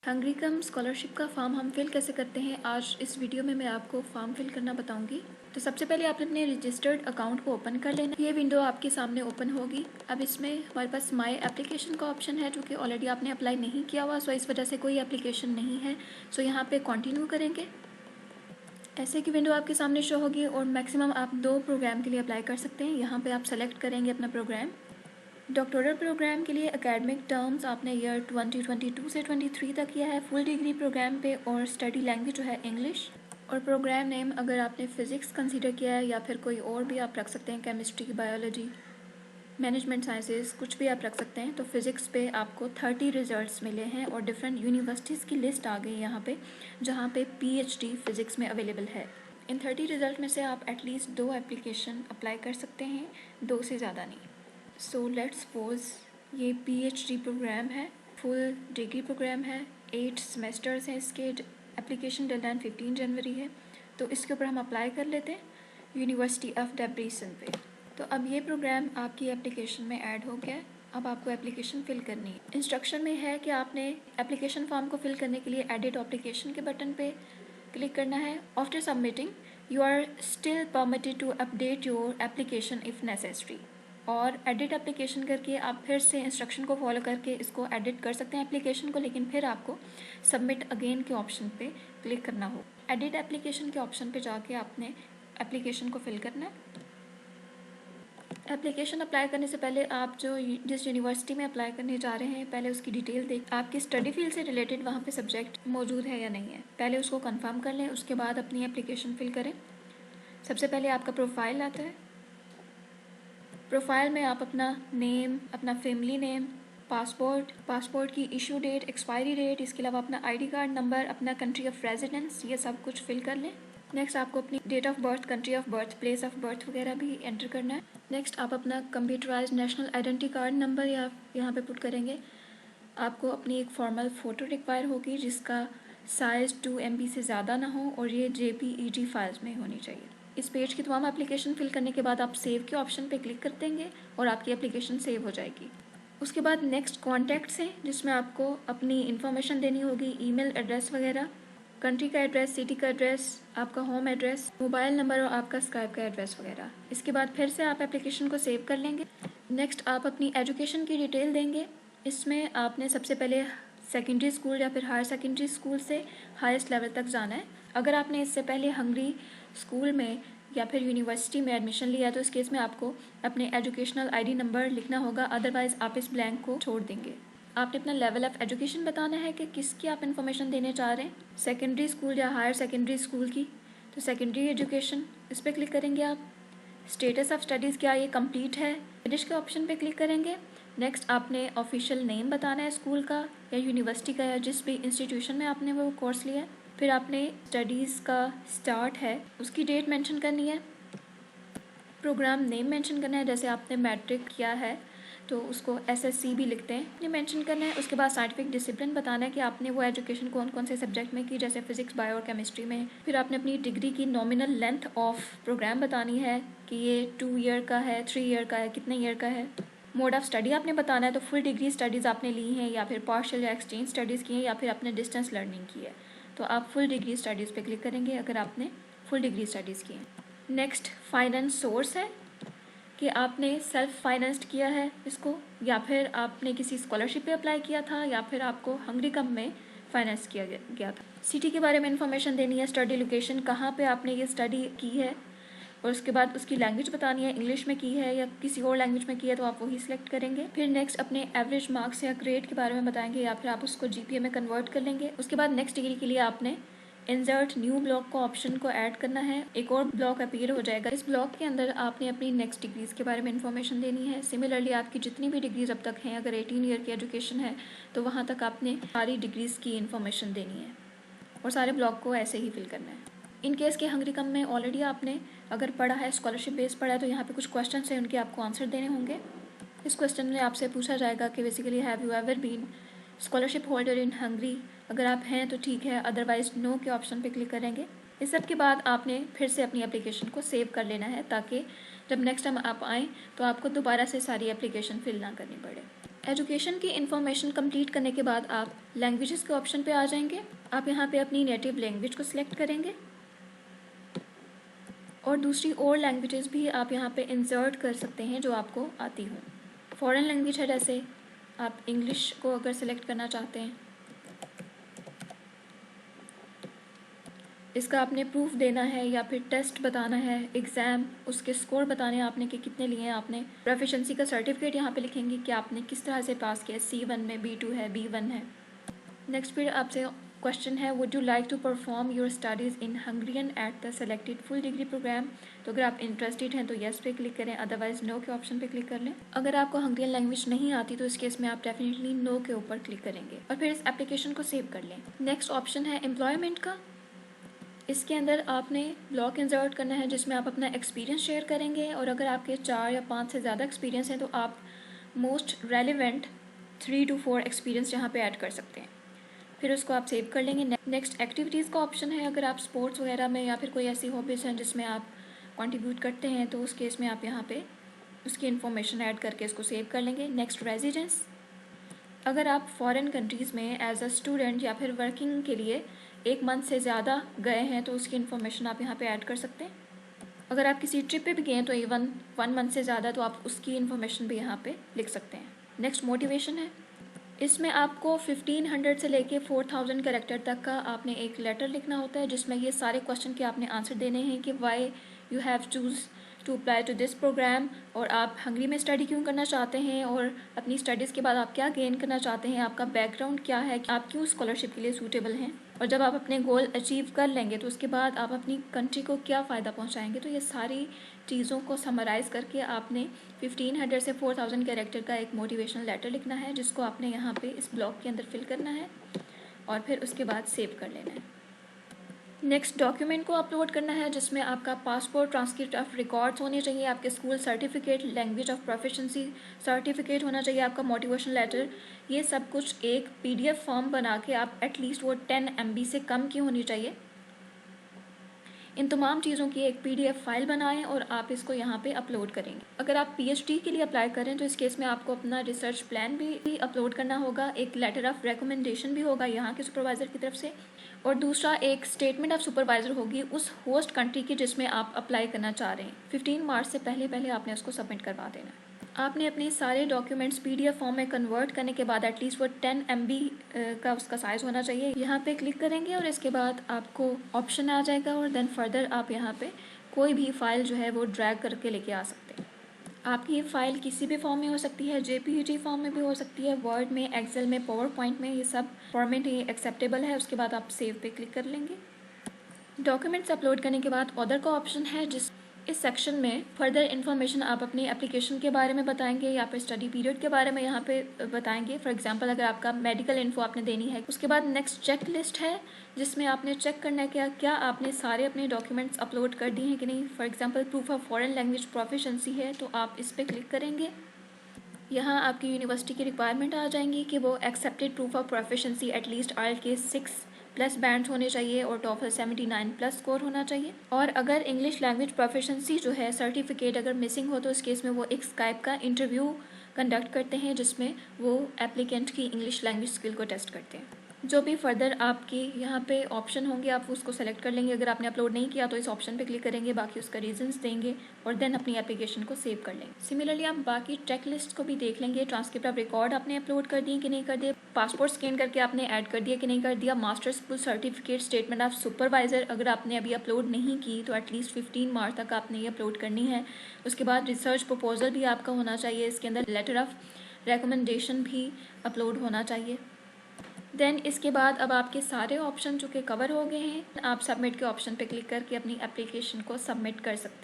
Hungary कम scholarship का form हम fill कैसे करते हैं, आज इस वीडियो में मैं आपको फॉर्म फिल करना बताऊंगी। तो सबसे पहले आपने अपने रजिस्टर्ड अकाउंट को ओपन कर लेना। ये विंडो आपके सामने ओपन होगी। अब इसमें हमारे पास माय एप्लीकेशन का ऑप्शन है, जो कि ऑलरेडी आपने अप्लाई नहीं किया हुआ, सो इस वजह से कोई एप्लीकेशन नहीं है। सो यहाँ पे कंटिन्यू करेंगे। ऐसे की विंडो आपके सामने शो होगी और मैक्सिमम आप 2 प्रोग्राम के लिए अप्लाई कर सकते हैं। यहाँ पे आप सेलेक्ट करेंगे अपना प्रोग्राम। डॉक्टोरल प्रोग्राम के लिए एकेडमिक टर्म्स आपने ईयर 2022 से 23 तक किया है। फुल डिग्री प्रोग्राम पे और स्टडी लैंग्वेज जो है इंग्लिश। और प्रोग्राम नेम अगर आपने फ़िज़िक्स कंसीडर किया है या फिर कोई और भी आप रख सकते हैं, केमिस्ट्री, बायोलॉजी, मैनेजमेंट साइंसेस, कुछ भी आप रख सकते हैं। तो फिज़िक्स पे आपको 30 रिजल्ट्स मिले हैं और डिफरेंट यूनिवर्सिटीज़ की लिस्ट आ गई यहाँ पे, जहाँ पे PhD फिज़िक्स में अवेलेबल है। इन 30 रिजल्ट में से आप एटलीस्ट 2 एप्लीकेशन अप्लाई कर सकते हैं, 2 से ज़्यादा नहीं। सो लेट्स सपोज ये PhD प्रोग्राम है, फुल डिग्री प्रोग्राम है, 8 सेमेस्टर्स हैं इसके, एप्लीकेशन डेडलाइन 15 जनवरी है। तो इसके ऊपर हम अप्लाई कर लेते हैं यूनिवर्सिटी ऑफ डेब्रेसन पे। तो अब ये प्रोग्राम आपकी एप्लीकेशन में ऐड हो गया है। अब आपको एप्लीकेशन फ़िल करनी है। इंस्ट्रक्शन में है कि आपने एप्लीकेशन फॉर्म को फिल करने के लिए एडिट एप्लीकेशन के बटन पे क्लिक करना है। After submitting you are still permitted to update your application if necessary. और एडिट एप्लीकेशन करके आप फिर से इंस्ट्रक्शन को फॉलो करके इसको एडिट कर सकते हैं एप्लीकेशन को, लेकिन फिर आपको सबमिट अगेन के ऑप्शन पे क्लिक करना हो। एडिट एप्लीकेशन के ऑप्शन पे जाके आपने एप्लीकेशन को फिल करना है। एप्लीकेशन अप्लाई करने से पहले आप जिस यूनिवर्सिटी में अप्लाई करने जा रहे हैं, पहले उसकी डिटेल देख, आपकी स्टडी फील्ड से रिलेटेड वहाँ पे सब्जेक्ट मौजूद है या नहीं है, पहले उसको कंफर्म कर लें। उसके बाद अपनी एप्लीकेशन फिल करें। सबसे पहले आपका प्रोफाइल आता है। प्रोफाइल में आप अपना नेम, अपना फैमिली नेम, पासपोर्ट की इशू डेट, एक्सपायरी डेट, इसके अलावा अपना ID कार्ड नंबर, अपना कंट्री ऑफ रेजिडेंस, ये सब कुछ फिल कर लें। नेक्स्ट आपको अपनी date of birth, country of birth, place of birth वगैरह भी एंटर करना है। नेक्स्ट आप अपना computerised national identity card number यहाँ पे पुट करेंगे। आपको अपनी एक फॉर्मल फ़ोटो रिक्वायर होगी जिसका साइज़ 2 MB से ज़्यादा ना हो और ये JPEG फाइल्स में होनी चाहिए। इस पेज की तमाम एप्लीकेशन फिल करने के बाद आप सेव के ऑप्शन पे क्लिक कर देंगे और आपकी एप्लीकेशन सेव हो जाएगी। उसके बाद नेक्स्ट कॉन्टैक्ट्स हैं, जिसमें आपको अपनी इन्फॉर्मेशन देनी होगी, ईमेल एड्रेस वगैरह, कंट्री का एड्रेस, सिटी का एड्रेस, आपका होम एड्रेस, मोबाइल नंबर और आपका स्काइप का एड्रेस वगैरह। इसके बाद फिर से आप एप्लीकेशन को सेव कर लेंगे। नेक्स्ट आप अपनी एजुकेशन की डिटेल देंगे। इसमें आपने सबसे पहले सेकेंडरी स्कूल या फिर हायर सेकेंडरी स्कूल से हाईएस्ट लेवल तक जाना है। अगर आपने इससे पहले हंगरी स्कूल में या फिर यूनिवर्सिटी में एडमिशन लिया है तो इस केस में आपको अपने एजुकेशनल ID नंबर लिखना होगा, अदरवाइज़ आप इस ब्लैंक को छोड़ देंगे। आपने अपना लेवल ऑफ एजुकेशन बताना है कि किसकी आप इन्फॉर्मेशन देने चाह रहे हैं, सेकेंडरी स्कूल या हायर सेकेंडरी स्कूल की। तो सेकेंडरी एजुकेशन, इस पर क्लिक करेंगे आप। स्टेटस ऑफ स्टडीज़, क्या ये कंप्लीट है, फिनिश के ऑप्शन पे क्लिक करेंगे। नेक्स्ट आपने ऑफिशियल नेम बताना है स्कूल का या यूनिवर्सिटी का या जिस भी इंस्टीट्यूशन में आपने वो कोर्स लिया है। फिर आपने स्टडीज़ का स्टार्ट है उसकी डेट मेंशन करनी है। प्रोग्राम नेम मेंशन करना है, जैसे आपने मैट्रिक किया है तो उसको SSC भी लिखते हैं, ये मेंशन करना है। उसके बाद साइंटिफिक डिसिप्लिन बताना है कि आपने वो एजुकेशन कौन कौन से सब्जेक्ट में की, जैसे फिजिक्स, बायो और केमिस्ट्री में। फिर आपने अपनी डिग्री की नॉमिनल लेंथ ऑफ प्रोग्राम बतानी है कि ये 2 ईयर का है, 3 ईयर का है, कितने ईयर का है। मोड ऑफ स्टडी आपने बताना है, तो फुल डिग्री स्टडीज़ आपने ली हैं या फिर पार्शियल या एक्सचेंज स्टडीज़ की हैं या फिर आपने डिस्टेंस लर्निंग की है। तो आप फुल डिग्री स्टडीज़ पे क्लिक करेंगे अगर आपने फुल डिग्री स्टडीज़ की हैं। नेक्स्ट फाइनेंस सोर्स है कि आपने सेल्फ फाइनेंस्ड किया है इसको या फिर आपने किसी स्कॉलरशिप पे अप्लाई किया था या फिर आपको हंगरी कम में फाइनेंस किया गया था। सिटी के बारे में इन्फॉर्मेशन देनी है, स्टडी लोकेशन, कहाँ पे आपने ये स्टडी की है, और उसके बाद उसकी लैंग्वेज बतानी है, इंग्लिश में की है या किसी और लैंग्वेज में की है तो आप वही सिलेक्ट करेंगे। फिर नेक्स्ट अपने एवरेज मार्क्स या ग्रेड के बारे में बताएंगे या फिर आप उसको GPA में कन्वर्ट कर लेंगे। उसके बाद नेक्स्ट डिग्री के लिए आपने इंसर्ट न्यू ब्लॉक को ऑप्शन को ऐड करना है, एक और ब्लॉक अपीयर हो जाएगा। इस ब्लॉक के अंदर आपने अपनी नेक्स्ट डिग्रीज़ के बारे में इन्फॉर्मेशन देनी है। सिमिलरली आपकी जितनी भी डिग्रीज़ अब तक हैं, अगर 18 ईयर की एजुकेशन है तो वहाँ तक आपने सारी डिग्रीज़ की इन्फॉर्मेशन देनी है और सारे ब्लॉक को ऐसे ही फिल करना है। इन केस के हंगरी कम में ऑलरेडी आपने अगर पढ़ा है, स्कॉलरशिप बेस पढ़ा है, तो यहाँ पे कुछ क्वेश्चन हैं, उनके आपको आंसर देने होंगे। इस क्वेश्चन में आपसे पूछा जाएगा कि basically have you ever been scholarship holder in Hungary. अगर आप हैं तो ठीक है, अदरवाइज नो के ऑप्शन पे क्लिक करेंगे। इस सब के बाद आपने फिर से अपनी एप्लीकेशन को सेव कर लेना है ताकि जब नेक्स्ट टाइम आप आएँ तो आपको दोबारा से सारी एप्लीकेशन फिल ना करनी पड़े। एजुकेशन की इन्फॉर्मेशन कंप्लीट करने के बाद आप लैंग्वेजेस के ऑप्शन पे आ जाएंगे। आप यहाँ पे अपनी नेटिव लैंग्वेज को सिलेक्ट करेंगे और दूसरी और लैंग्वेजेस भी आप यहाँ पे इंसर्ट कर सकते हैं जो आपको आती हो। फॉरेन लैंग्वेज है, जैसे आप इंग्लिश को अगर सिलेक्ट करना चाहते हैं, इसका आपने प्रूफ देना है या फिर टेस्ट बताना है, एग्ज़ाम, उसके स्कोर बताने हैं आपने कि कितने लिए हैं आपने। प्रोफिशिएंसी का सर्टिफिकेट यहाँ पे लिखेंगे कि आपने किस तरह से पास किया, C1 में, B2 है, B1 है। नेक्स्ट फिर आपसे क्वेश्चन है, would you like to perform your studies in Hungarian at the selected full degree programme. तो अगर आप इंटरेस्टेड हैं तो येस पे क्लिक करें, अदरवाइज नो के ऑप्शन पे क्लिक कर लें। अगर आपको हंगरियन लैंग्वेज नहीं आती तो इस केस में आप डेफिनेटली नो के ऊपर क्लिक करेंगे और फिर इस एप्लीकेशन को सेव कर लें। नेक्स्ट ऑप्शन है एम्प्लॉयमेंट का। इसके अंदर आपने ब्लॉक इंसर्ट करना है जिसमें आप अपना एक्सपीरियंस शेयर करेंगे और अगर आपके 4 या 5 से ज़्यादा एक्सपीरियंस हैं तो आप मोस्ट रेलिवेंट 3 to 4 एक्सपीरियंस यहाँ पे ऐड कर सकते हैं। फिर उसको आप सेव कर लेंगे। नेक्स्ट एक्टिविटीज़ का ऑप्शन है, अगर आप स्पोर्ट्स वगैरह में या फिर कोई ऐसी हॉबीज़ हैं जिसमें आप कंट्रीब्यूट करते हैं तो उस केस में आप यहाँ पे उसकी इन्फॉर्मेशन ऐड करके इसको सेव कर लेंगे। नेक्स्ट रेजिडेंस, अगर आप फॉरेन कंट्रीज़ में एज अ स्टूडेंट या फिर वर्किंग के लिए 1 मंथ से ज़्यादा गए हैं तो उसकी इन्फॉर्मेशन आप यहाँ पे ऐड कर सकते हैं। अगर आप किसी ट्रिप पे भी गए हैं तो इवन 1 मंथ से ज़्यादा तो आप उसकी इन्फॉर्मेशन भी यहाँ पे लिख सकते हैं। नेक्स्ट मोटिवेशन है, इसमें आपको 1500 से लेके 4000 कैरेक्टर तक का आपने एक लेटर लिखना होता है जिसमें ये सारे क्वेश्चन के आपने आंसर देने हैं कि why you have chose to apply to this programme, और आप हंगरी में स्टडी क्यों करना चाहते हैं और अपनी स्टडीज़ के बाद आप क्या गेन करना चाहते हैं, आपका बैकग्राउंड क्या है, आप क्यों स्कॉलरशिप के लिए सूटेबल हैं, और जब आप अपने गोल अचीव कर लेंगे तो उसके बाद आप अपनी कंट्री को क्या फ़ायदा पहुंचाएंगे। तो ये सारी चीज़ों को समराइज़ करके आपने 1500 से 4000 कैरेक्टर का एक मोटिवेशनल लेटर लिखना है जिसको आपने यहाँ पे इस ब्लॉक के अंदर फिल करना है और फिर उसके बाद सेव कर लेना है। नेक्स्ट डॉक्यूमेंट को अपलोड करना है जिसमें आपका पासपोर्ट, ट्रांसक्रिप्ट ऑफ रिकॉर्ड्स होने चाहिए, आपके school certificate, language of proficiency certificate होना चाहिए, आपका मोटिवेशन लेटर, ये सब कुछ एक PDF फॉर्म बना के आप एटलीस्ट वो 10 MB से कम की होनी चाहिए। इन तमाम चीज़ों की एक PDF फाइल बनाएं और आप इसको यहाँ पे अपलोड करेंगे। अगर आप PhD के लिए अप्लाई करें तो इस केस में आपको अपना रिसर्च प्लान भी अपलोड करना होगा, एक लेटर ऑफ रिकमेंडेशन भी होगा यहाँ के सुपरवाइज़र की तरफ से, और दूसरा एक स्टेटमेंट ऑफ सुपरवाइज़र होगी उस होस्ट कंट्री की जिसमें आप अप्लाई करना चाह रहे हैं। 15 मार्च से पहले आपने उसको सबमिट करवा देना है। आपने अपने सारे डॉक्यूमेंट्स PDF फॉर्म में कन्वर्ट करने के बाद एटलीस्ट वो 10 MB का उसका साइज़ होना चाहिए। यहाँ पे क्लिक करेंगे और इसके बाद आपको ऑप्शन आ जाएगा और देन फर्दर आप यहाँ पे कोई भी फाइल जो है वो ड्रैग करके लेके आ सकते हैं। आपकी ये फ़ाइल किसी भी फॉर्म में हो सकती है, JPEG फॉर्म में भी हो सकती है, वर्ड में, एक्सेल में, पावर पॉइंट में, ये सब फॉर्मेट ये एक्सेप्टेबल है। उसके बाद आप सेव पे क्लिक कर लेंगे। डॉक्यूमेंट्स अपलोड करने के बाद अदर का ऑप्शन है जिस इस सेक्शन में फर्दर इन्फॉर्मेशन आप अपनी एप्लीकेशन के बारे में बताएंगे या फिर स्टडी पीरियड के बारे में यहाँ पे बताएंगे। फॉर एग्जांपल अगर आपका मेडिकल इन्फो आपने देनी है। उसके बाद नेक्स्ट चेक लिस्ट है जिसमें आपने चेक करना है क्या आपने सारे अपने डॉक्यूमेंट्स अपलोड कर दिए हैं कि नहीं। For example proof of foreign language proficiency है तो आप इस पर क्लिक करेंगे। यहाँ आपकी यूनिवर्सिटी की रिक्वायरमेंट आ जाएंगी कि वो accepted proof of proficiency at least IELTS 6+ bands होने चाहिए और TOEFL 79+ स्कोर होना चाहिए। और अगर इंग्लिश लैंग्वेज प्रोफिशिएंसी जो है सर्टिफिकेट अगर मिसिंग हो तो इस केस में वो एक स्काइप का इंटरव्यू कंडक्ट करते हैं जिसमें वो एप्लीकेंट की इंग्लिश लैंग्वेज स्किल को टेस्ट करते हैं। जो भी फर्दर आपकी यहाँ पे ऑप्शन होंगे आप उसको सेलेक्ट कर लेंगे। अगर आपने अपलोड नहीं किया तो इस ऑप्शन पे क्लिक करेंगे, बाकी उसका रीजंस देंगे और देन अपनी एप्लीकेशन को सेव कर लेंगे। सिमिलरली आप बाकी चेक लिस्ट को भी देख लेंगे। ट्रांसक्रिप्ट ऑफ रिकॉर्ड आपने अपलोड कर दिए कि नहीं कर दिए, पासपोर्ट स्कैन करके आपने ऐड कर दिया कि नहीं कर दिया, master school certificate, statement of supervisor अगर आपने अभी अपलोड नहीं की तो एटलीस्ट 15 मार्च तक आपने ये अपलोड करनी है। उसके बाद रिसर्च प्रपोजल भी आपका होना चाहिए, इसके अंदर लेटर ऑफ रिकमेंडेशन भी अपलोड होना चाहिए। देन इसके बाद अब आपके सारे ऑप्शन जो कि कवर हो गए हैं, आप सबमिट के ऑप्शन पे क्लिक करके अपनी एप्लीकेशन को सबमिट कर सकते हैं।